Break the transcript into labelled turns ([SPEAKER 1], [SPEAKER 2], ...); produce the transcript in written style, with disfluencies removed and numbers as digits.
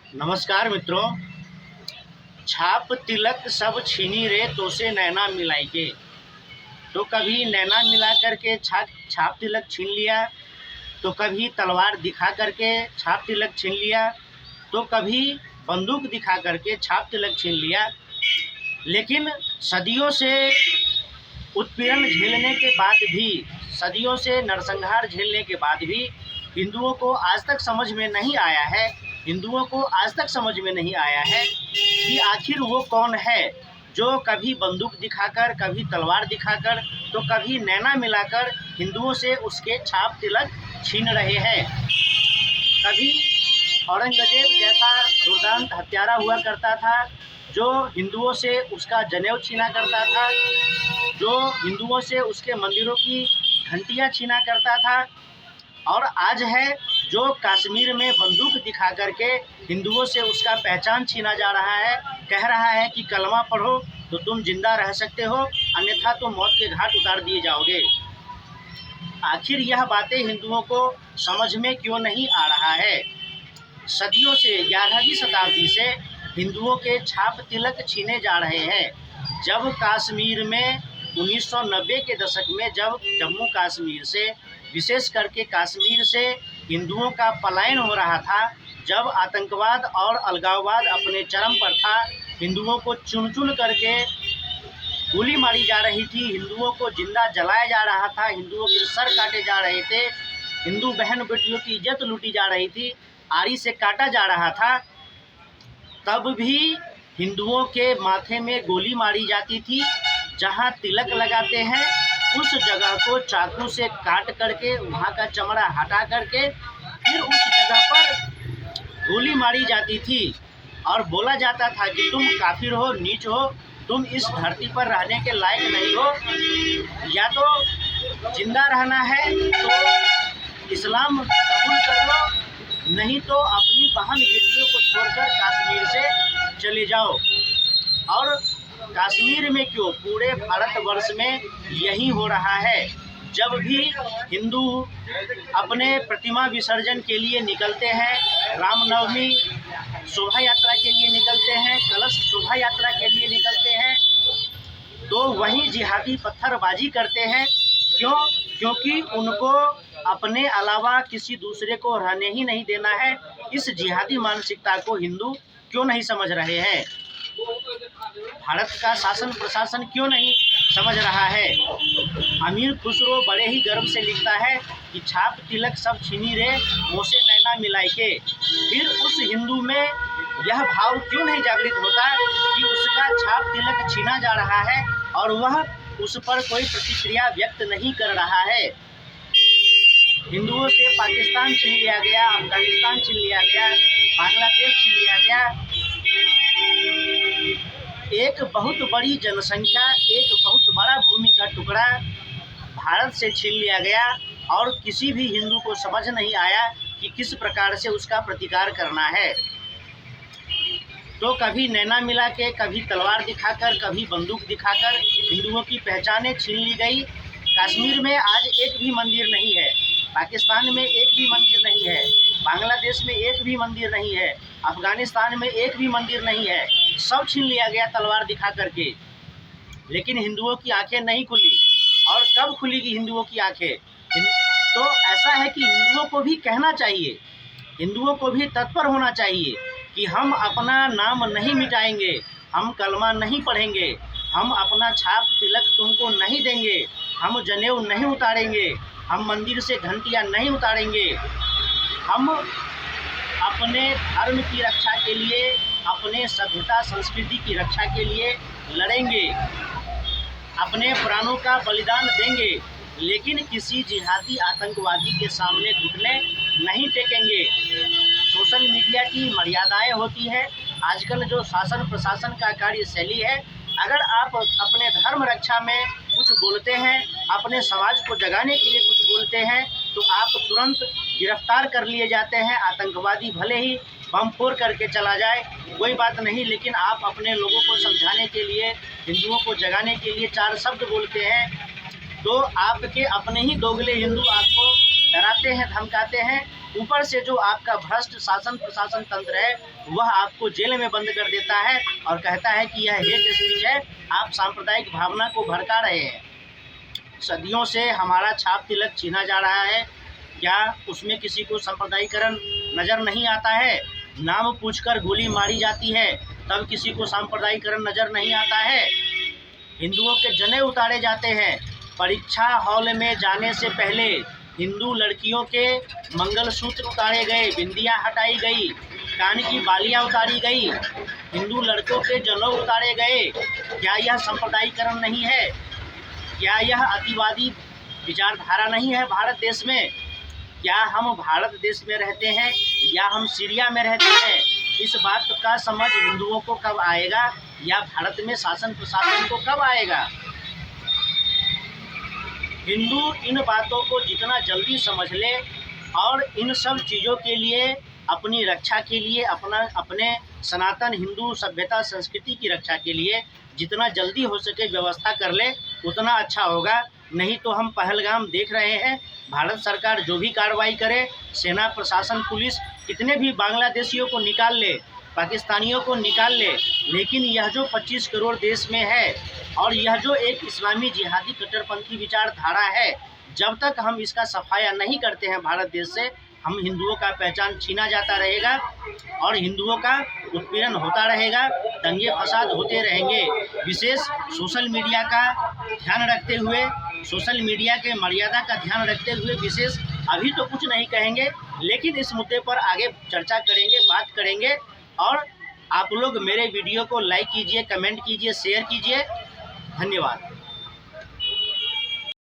[SPEAKER 1] नमस्कार मित्रों। छाप तिलक सब छीनी रे तो से नैना मिलाई के। तो कभी नैना मिला करके छाप तिलक छीन लिया, तो कभी तलवार दिखा करके छाप तिलक छीन लिया, तो कभी बंदूक दिखा करके छाप तिलक छीन लिया। लेकिन सदियों से उत्पीड़न झेलने के बाद भी, सदियों से नरसंहार झेलने के बाद भी हिंदुओं को आज तक समझ में नहीं आया है, हिंदुओं को आज तक समझ में नहीं आया है कि आखिर वो कौन है जो कभी बंदूक दिखाकर, कभी तलवार दिखाकर, तो कभी नैना मिलाकर हिंदुओं से उसके छाप तिलक छीन रहे हैं। कभी औरंगजेब जैसा दुर्दांत हत्यारा हुआ करता था जो हिंदुओं से उसका जनेऊ छीना करता था, जो हिंदुओं से उसके मंदिरों की घंटियां छीना करता था। और आज है जो कश्मीर में बंदूक दिखा करके हिंदुओं से उसका पहचान छीना जा रहा है, कह रहा है कि कलमा पढ़ो तो तुम जिंदा रह सकते हो, अन्यथा तो मौत के घाट उतार दिए जाओगे। आखिर यह बातें हिंदुओं को समझ में क्यों नहीं आ रहा है? सदियों से 11वीं शताब्दी से हिंदुओं के छाप तिलक छीने जा रहे हैं। जब कश्मीर में 1990 के दशक में जब जम्मू कश्मीर से, विशेष करके कश्मीर से हिंदुओं का पलायन हो रहा था, जब आतंकवाद और अलगाववाद अपने चरम पर था, हिंदुओं को चुन चुन करके गोली मारी जा रही थी, हिंदुओं को जिंदा जलाया जा रहा था, हिंदुओं के सर काटे जा रहे थे, हिंदू बहन बेटियों की इज्जत लूटी जा रही थी, आरी से काटा जा रहा था, तब भी हिंदुओं के माथे में गोली मारी जाती थी। जहां तिलक लगाते हैं उस जगह को चाकू से काट करके, वहां का चमड़ा हटा करके फिर उस जगह पर गोली मारी जाती थी और बोला जाता था कि तुम काफिर हो, नीच हो, तुम इस धरती पर रहने के लायक नहीं हो, या तो जिंदा रहना है तो इस्लाम कबूल कर लो, नहीं तो अपनी बहन बेटियों को छोड़कर कश्मीर से चले जाओ। और कश्मीर में क्यों, पूरे भारतवर्ष में यही हो रहा है। जब भी हिंदू अपने प्रतिमा विसर्जन के लिए निकलते हैं, रामनवमी शोभा यात्रा के लिए निकलते हैं, कलश शोभा यात्रा के लिए निकलते हैं, तो वहीं जिहादी पत्थरबाजी करते हैं। क्यों? क्योंकि उनको अपने अलावा किसी दूसरे को रहने ही नहीं देना है। इस जिहादी मानसिकता को हिंदू क्यों नहीं समझ रहे हैं? भारत का शासन प्रशासन क्यों नहीं समझ रहा है? अमीर खुसरो बड़े ही गर्व से लिखता है कि छाप तिलक सब छीनी रे मोसे नैना मिलाई के। फिर उस हिंदू में यह भाव क्यों नहीं जागृत होता कि उसका छाप तिलक छीना जा रहा है और वह उस पर कोई प्रतिक्रिया व्यक्त नहीं कर रहा है? हिंदुओं से पाकिस्तान छीन लिया गया, अफगानिस्तान छीन लिया गया, बांग्लादेश छीन लिया गया, एक बहुत बड़ी जनसंख्या, एक बहुत बड़ा भूमि का टुकड़ा भारत से छीन लिया गया और किसी भी हिंदू को समझ नहीं आया कि किस प्रकार से उसका प्रतिकार करना है। तो कभी नैना मिला के, कभी तलवार दिखाकर, कभी बंदूक दिखाकर हिंदुओं की पहचानें छीन ली गई। कश्मीर में आज एक भी मंदिर नहीं है, पाकिस्तान में एक भी मंदिर नहीं है, बांग्लादेश में एक भी मंदिर नहीं है, अफगानिस्तान में एक भी मंदिर नहीं है, सब छीन लिया गया तलवार दिखा करके। लेकिन हिंदुओं की आंखें नहीं खुली। और कब खुलेगी हिंदुओं की आंखें? तो ऐसा है कि हिंदुओं को भी कहना चाहिए, हिंदुओं को भी तत्पर होना चाहिए कि हम अपना नाम नहीं मिटाएंगे, हम कलमा नहीं पढ़ेंगे, हम अपना छाप तिलक तुमको नहीं देंगे, हम जनेऊ नहीं उतारेंगे, हम मंदिर से घंटियां नहीं उतारेंगे, हम अपने धर्म की रक्षा के लिए, अपने सभ्यता संस्कृति की रक्षा के लिए लड़ेंगे, अपने प्राणों का बलिदान देंगे, लेकिन किसी जिहादी आतंकवादी के सामने घुटने नहीं टेकेंगे। सोशल मीडिया की मर्यादाएं होती है। आजकल जो शासन प्रशासन का कार्यशैली है, अगर आप अपने धर्म रक्षा में कुछ बोलते हैं, अपने समाज को जगाने के लिए कुछ बोलते हैं, तो आप तुरंत गिरफ्तार कर लिए जाते हैं। आतंकवादी भले ही बम फोड़ करके चला जाए, कोई बात नहीं, लेकिन आप अपने लोगों को समझाने के लिए, हिंदुओं को जगाने के लिए 4 शब्द बोलते हैं, तो आपके अपने ही दोगले हिंदू आपको डराते हैं, धमकाते हैं ऊपर से जो आपका भ्रष्ट शासन प्रशासन तंत्र है वह आपको जेल में बंद कर देता है और कहता है कि यह हेट स्पीच है, आप सांप्रदायिक भावना को भड़का रहे हैं। सदियों से हमारा छाप तिलक छीना जा रहा है, क्या उसमें किसी को सांप्रदायिकरण नज़र नहीं आता है? नाम पूछकर गोली मारी जाती है तब किसी को सांप्रदायिकरण नज़र नहीं आता है। हिंदुओं के जने उतारे जाते हैं, परीक्षा हॉल में जाने से पहले हिंदू लड़कियों के मंगलसूत्र उतारे गए, बिंदियाँ हटाई गई, कान की बालियाँ उतारी गई, हिंदू लड़कों के जनेऊ उतारे गए। क्या यह सांप्रदायिकरण नहीं है? क्या यह अतिवादी विचारधारा नहीं है भारत देश में? क्या हम भारत देश में रहते हैं या हम सीरिया में रहते हैं? इस बात का समझ हिंदुओं को कब आएगा या भारत में शासन प्रशासन को कब आएगा? हिंदू इन बातों को जितना जल्दी समझ ले और इन सब चीज़ों के लिए अपनी रक्षा के लिए अपने सनातन हिंदू सभ्यता संस्कृति की रक्षा के लिए जितना जल्दी हो सके व्यवस्था कर ले उतना अच्छा होगा। नहीं तो हम पहलगाम देख रहे हैं, भारत सरकार जो भी कार्रवाई करे, सेना प्रशासन पुलिस कितने भी बांग्लादेशियों को निकाल ले, पाकिस्तानियों को निकाल ले, लेकिन यह जो 25 करोड़ देश में है और यह जो एक इस्लामी जिहादी कट्टरपंथी विचारधारा है, जब तक हम इसका सफाया नहीं करते हैं भारत देश से, हम हिंदुओं का पहचान छीना जाता रहेगा और हिंदुओं का उत्पीड़न होता रहेगा, दंगे फसाद होते रहेंगे। विशेष सोशल मीडिया का ध्यान रखते हुए, सोशल मीडिया के मर्यादा का ध्यान रखते हुए विशेष अभी तो कुछ नहीं कहेंगे, लेकिन इस मुद्दे पर आगे चर्चा करेंगे, बात करेंगे। और आप लोग मेरे वीडियो को लाइक कीजिए, कमेंट कीजिए, शेयर कीजिए। धन्यवाद।